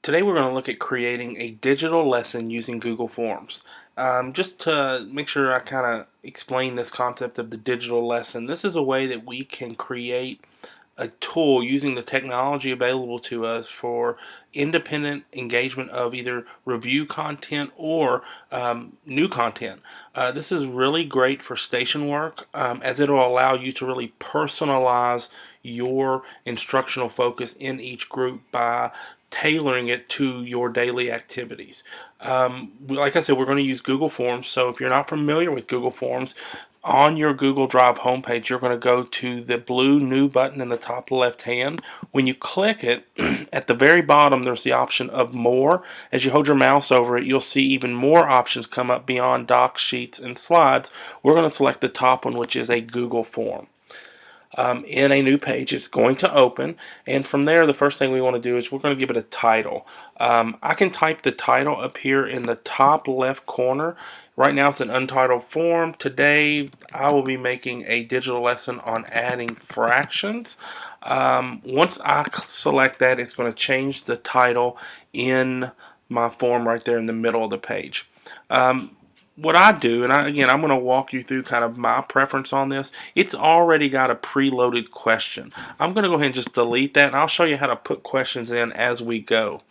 Today we're going to look at creating a digital lesson using Google Forms. Just to make sure I kind of explain this concept of the digital lesson, this is a way that we can create a tool using the technology available to us for independent engagement of either review content or new content. This is really great for station work as it will allow you to really personalize your instructional focus in each group by tailoring it to your daily activities. Like I said, we're going to use Google Forms, so if you're not familiar with Google Forms, on your Google Drive homepage, you're going to go to the blue New button in the top left hand. When you click it, at the very bottom, there's the option of More. As you hold your mouse over it, you'll see even more options come up beyond Docs, Sheets, and Slides. We're going to select the top one, which is a Google Form. In a new page, it's going to open, and from there the first thing we want to do is we're going to give it a title. I can type the title up here in the top left corner. Right now it's an untitled form. Today I will be making a digital lesson on adding fractions. Once I select that, it's going to change the title in my form right there in the middle of the page. What I do, and again, I'm going to walk you through kind of my preference on this. It's already got a preloaded question. I'm going to go ahead and just delete that, and I'll show you how to put questions in as we go.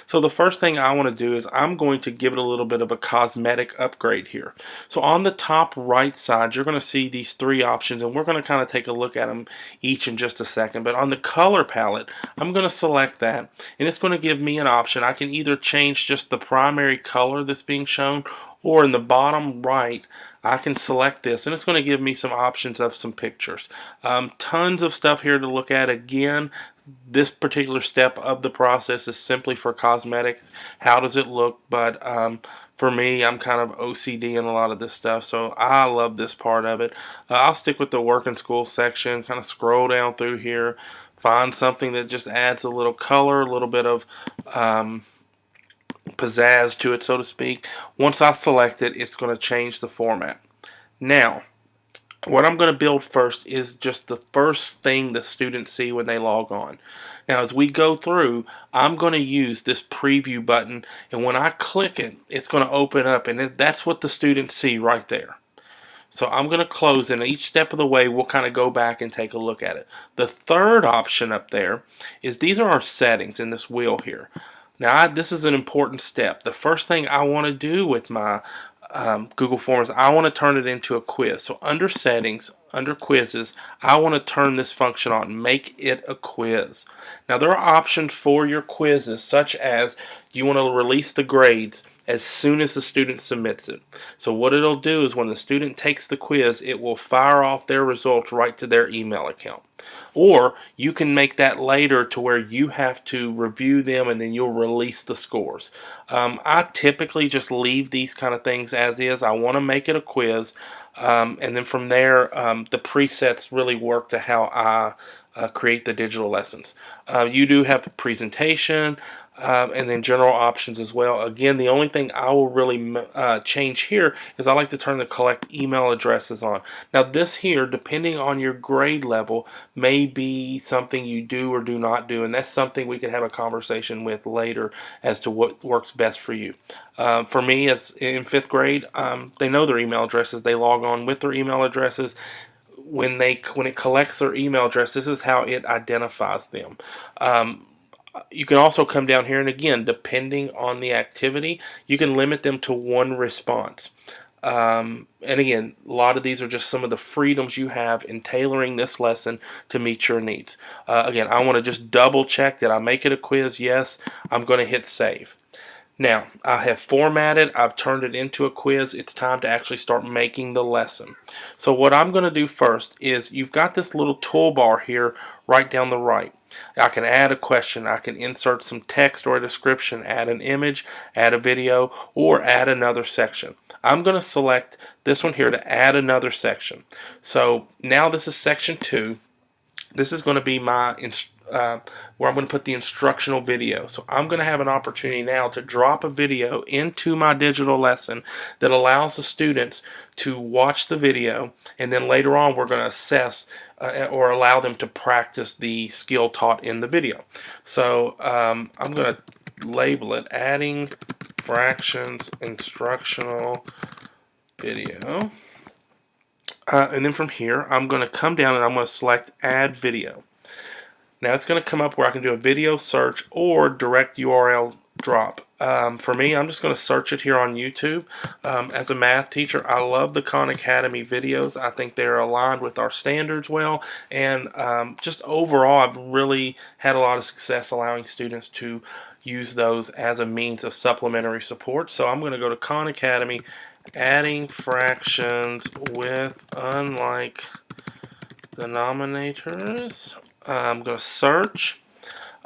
So the first thing I want to do is I'm going to give it a little bit of a cosmetic upgrade here. So on the top right side, you're going to see these three options, and we're going to kind of take a look at them each in just a second. But on the color palette, I'm going to select that, and it's going to give me an option. I can either change just the primary color that's being shown, or in the bottom right, I can select this, and it's going to give me some options of some pictures. Tons of stuff here to look at. Again, this particular step of the process is simply for cosmetics. How does it look? But for me, I'm kind of OCD in a lot of this stuff, so I love this part of it. I'll stick with the work and school section, kind of scroll down through here, find something that just adds a little color, a little bit of pizzazz to it, so to speak. Once I select it, it's going to change the format. Now, what I'm going to build first is just the first thing the students see when they log on. Now, as we go through, I'm going to use this preview button, and when I click it, it's going to open up, and that's what the students see right there. So I'm going to close, and each step of the way we'll kind of go back and take a look at it. The third option up there is these are our settings in this wheel here. Now, this is an important step. The first thing I want to do with my Google Forms, I want to turn it into a quiz. So under settings, under quizzes, I want to turn this function on, make it a quiz. Now, there are options for your quizzes, such as you want to release the grades as soon as the student submits it. So what it'll do is when the student takes the quiz, it will fire off their results right to their email account. Or you can make that later to where you have to review them and then you'll release the scores. I typically just leave these kind of things as is. I want to make it a quiz, and then from there the presets really work to how I create the digital lessons. You do have a presentation and then general options as well. Again, the only thing I will really change here is I like to turn the collect email addresses on. Now this here, depending on your grade level, may be something you do or do not do, and that's something we can have a conversation with later as to what works best for you. For me, as in 5th grade, they know their email addresses. They log on with their email addresses. When it collects their email address, this is how it identifies them. You can also come down here, and again, depending on the activity, you can limit them to one response. And again, a lot of these are just some of the freedoms you have in tailoring this lesson to meet your needs. Again, I want to just double check that I make it a quiz. Yes, I'm going to hit save. Now, I have formatted, I've turned it into a quiz. It's time to actually start making the lesson. So what I'm going to do first is you've got this little toolbar here right down the right. I can add a question, I can insert some text or a description, add an image, add a video, or add another section. I'm going to select this one here to add another section. So now this is section 2. This is going to be my where I'm going to put the instructional video. So I'm going to have an opportunity now to drop a video into my digital lesson that allows the students to watch the video, and then later on we're going to assess or allow them to practice the skill taught in the video. So I'm going to label it adding fractions instructional video. And then from here, I'm going to come down and I'm going to select add video. Now it's going to come up where I can do a video search or direct URL drop. For me, I'm just going to search it here on YouTube. As a math teacher, I love the Khan Academy videos. I think they're aligned with our standards well, and just overall, I've really had a lot of success allowing students to use those as a means of supplementary support. So I'm going to go to Khan Academy, adding fractions with unlike denominators. I'm going to search,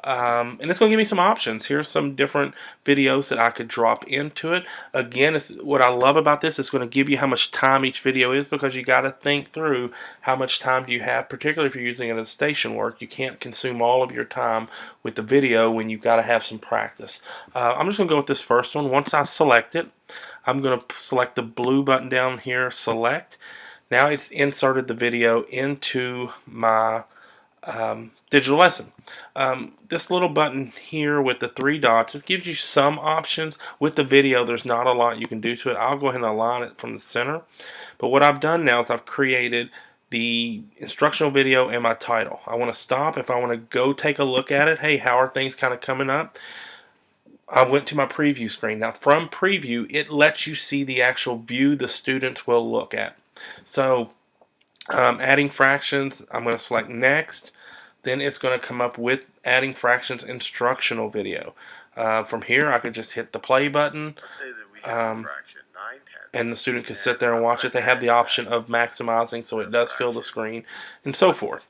and it's going to give me some options. Here's some different videos that I could drop into it. Again, what I love about this is going to give you how much time each video is, because you got to think through how much time do you have, particularly if you're using it as station work. You can't consume all of your time with the video when you've got to have some practice. I'm just going to go with this first one. Once I select it, I'm going to select the blue button down here, select. Now it's inserted the video into my digital lesson. This little button here with the 3 dots, it gives you some options. With the video, there's not a lot you can do to it. I'll go ahead and align it from the center. But what I've done now is I've created the instructional video and my title. I want to stop. If I want to go take a look at it, hey, how are things kind of coming up? I went to my preview screen. Now from preview, it lets you see the actual view the students will look at. So adding fractions, I'm going to select next. Then it's going to come up with adding fractions instructional video. From here, I could just hit the play button. Let's say that we have a fraction, 9/10. And the student can sit there and watch it. They have the option of maximizing, so it does fill the screen, and so forth.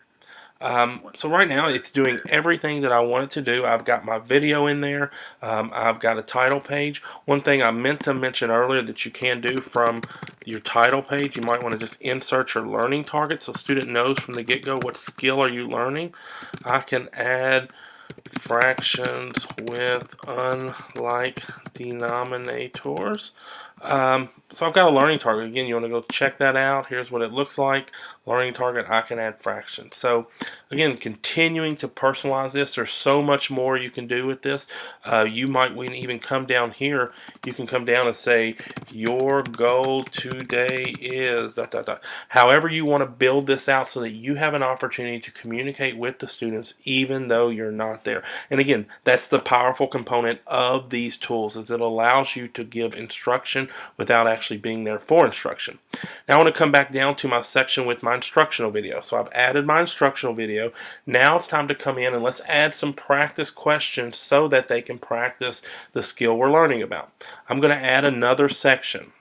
So right now it's doing everything that I want it to do. I've got my video in there. I've got a title page. One thing I meant to mention earlier that you can do from your title page, you might want to just insert your learning target so student knows from the get-go what skill are you learning. I can add fractions with unlike denominators. So I've got a learning target. Again, you want to go check that out. Here's what it looks like. Learning target, I can add fractions. So again, continuing to personalize this. There's so much more you can do with this. You might even come down here. You can come down and say, your goal today is ... However you want to build this out so that you have an opportunity to communicate with the students even though you're not there. And again, that's the powerful component of these tools, is it allows you to give instruction without actually being there for instruction. Now I want to come back down to my section with my instructional video. So I've added my instructional video. Now it's time to come in and let's add some practice questions so that they can practice the skill we're learning about. I'm going to add another section.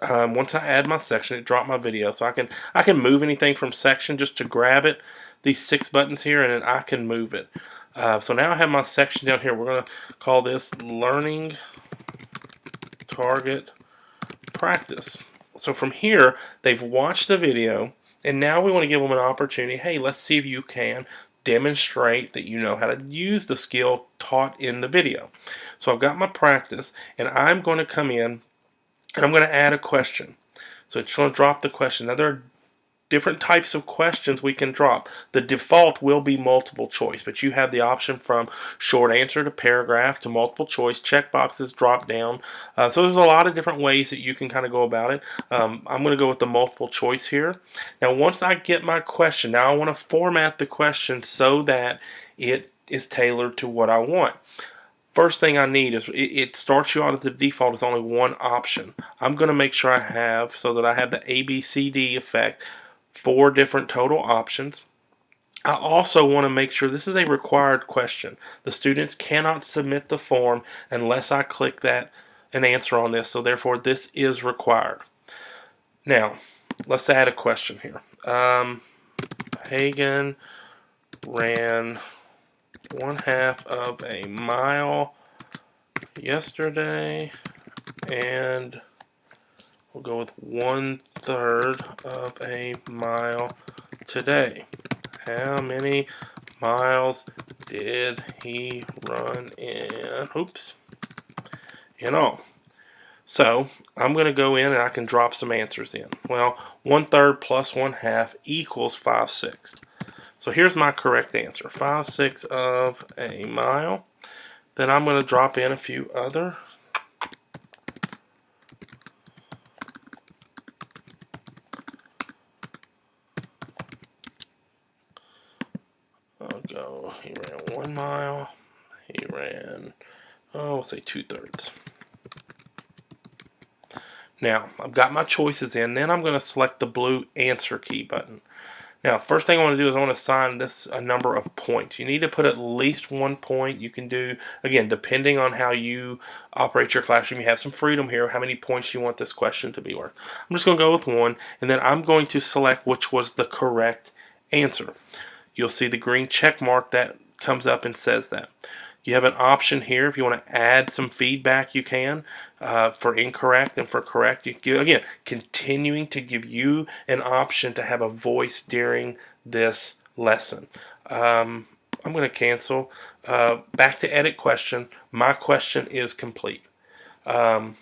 Once I add my section, it dropped my video, so I can move anything from section just to grab it. These 6 buttons here, and then I can move it. So now I have my section down here. We're going to call this learning target practice. So from here, they've watched the video, and now we want to give them an opportunity. Hey, let's see if you can demonstrate that you know how to use the skill taught in the video. So I've got my practice, and I'm going to come in and I'm going to add a question. So it's going to drop the question. Now there are different types of questions we can drop. The default will be multiple choice, but you have the option from short answer to paragraph to multiple choice. Checkboxes drop down. So there's a lot of different ways that you can kind of go about it. I'm going to go with the multiple choice here. Now once I get my question, now I want to format the question so that it is tailored to what I want. First thing I need is it starts you out at the default is only one option. I'm going to make sure I have so that I have the ABCD effect, 4 different total options. I also want to make sure this is a required question. The students cannot submit the form unless I click that and answer on this, so therefore this is required. Now let's add a question here. Hagen ran 1/2 of a mile yesterday, and we'll go with 1/3 of a mile today. How many miles did he run in? Oops. In all. So I'm going to go in and I can drop some answers in. Well, 1/3 plus 1/2 equals 5/6. So here's my correct answer. 5/6 of a mile. Then I'm going to drop in a few other. I'll go, he ran 1 mile. He ran, we'll say 2/3. Now, I've got my choices in. Then I'm going to select the blue answer key button. Now, first thing I want to do is I want to assign this a number of points. You need to put at least 1 point. You can do, again, depending on how you operate your classroom, you have some freedom here, how many points you want this question to be worth. I'm just going to go with 1, and then I'm going to select which was the correct answer. You'll see the green check mark that comes up and says that. You have an option here if you want to add some feedback. You can for incorrect and for correct. Again, continuing to give you an option to have a voice during this lesson. I'm going to cancel. Back to edit question. My question is complete. Learning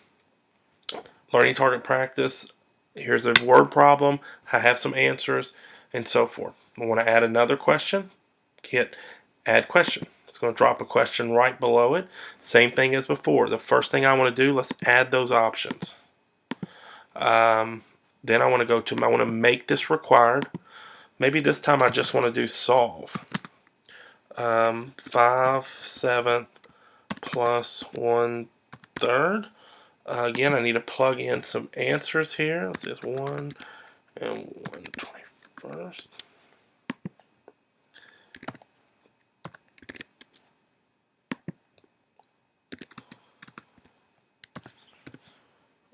target practice. Here's a word problem. I have some answers and so forth. I want to add another question. Hit add question. It's going to drop a question right below it. Same thing as before. The first thing I want to do, let's add those options. Then I want to go to, I want to make this required. Maybe this time I just want to do solve. 5/7 plus 1/3. Again, I need to plug in some answers here. Let's just 1 and 1/21.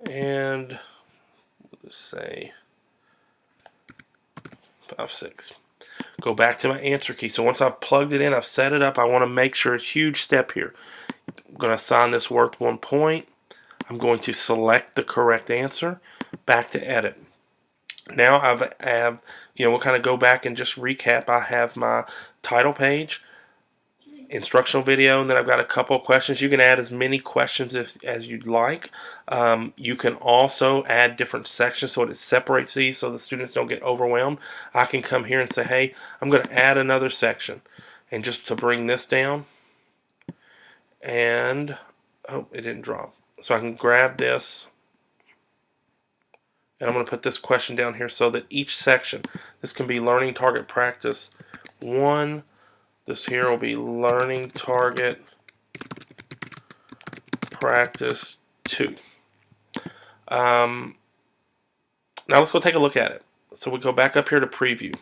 And we'll just say 5/6. Go back to my answer key. So once I've plugged it in, I've set it up, I want to make sure, a huge step here. I'm going to assign this worth 1 point. I'm going to select the correct answer. Back to edit. Now we'll kind of go back and just recap. I have my title page, instructional video, and then I've got a couple of questions. You can add as many questions as you'd like. You can also add different sections so it separates these so the students don't get overwhelmed. I can come here and say, hey, I'm going to add another section, and just to bring this down, and oh, it didn't drop. So I can grab this, and I'm going to put this question down here so that each section, this can be learning target practice 1. This here will be learning target practice 2. Now let's go take a look at it. So we go back up here to preview.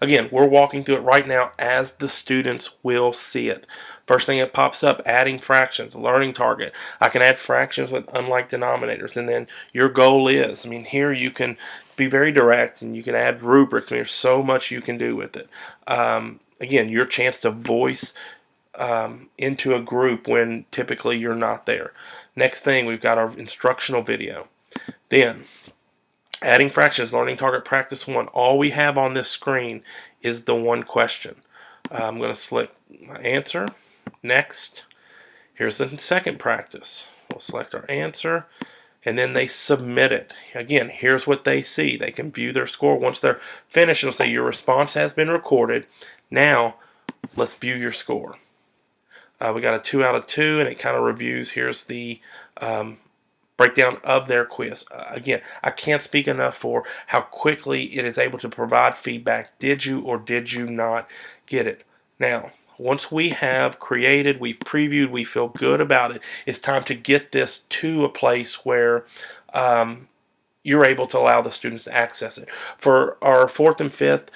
Again, we're walking through it right now as the students will see it. First thing that pops up, adding fractions, learning target. I can add fractions with unlike denominators, and then your goal is, here you can be very direct and you can add rubrics. There's so much you can do with it. Again, your chance to voice into a group when typically you're not there. Next thing, we've got our instructional video. Then, adding fractions, learning target practice 1. All we have on this screen is the one question. I'm going to select my answer. Next. Here's the second practice. We'll select our answer, and then they submit it. Again, here's what they see. They can view their score. Once they're finished, it'll say your response has been recorded. Now, let's view your score. We got a 2 out of 2, and it kind of reviews. Here's the breakdown of their quiz. Again, I can't speak enough for how quickly it is able to provide feedback. Did you or did you not get it? Now, once we have created, we've previewed, we feel good about it, it's time to get this to a place where you're able to allow the students to access it. For our 4th and 5th,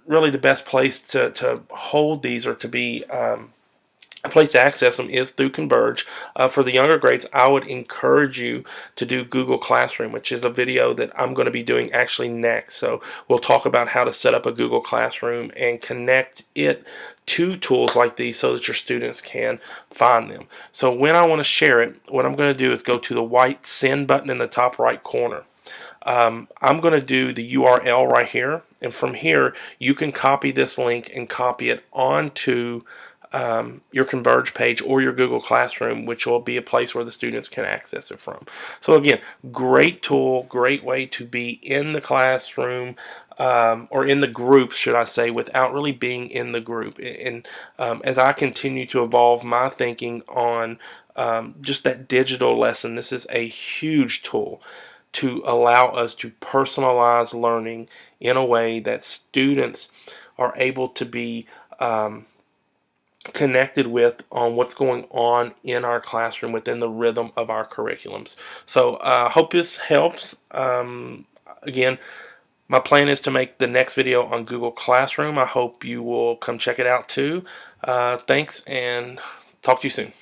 really the best place to hold these or to be a place to access them is through Converge. For the younger grades, I would encourage you to do Google Classroom, which is a video that I'm going to be doing actually next. So we'll talk about how to set up a Google Classroom and connect it to tools like these so that your students can find them. So when I want to share it, what I'm going to do is go to the white send button in the top right corner. I'm going to do the URL right here, and from here you can copy this link and copy it onto your Converge page or your Google Classroom, which will be a place where the students can access it from. So again, great tool, great way to be in the classroom, or in the group, should I say, without really being in the group. And as I continue to evolve my thinking on just that digital lesson, this is a huge tool to allow us to personalize learning in a way that students are able to be connected with on what's going on in our classroom within the rhythm of our curriculums. So I hope this helps. Again, my plan is to make the next video on Google Classroom. I hope you will come check it out too. Thanks, and talk to you soon.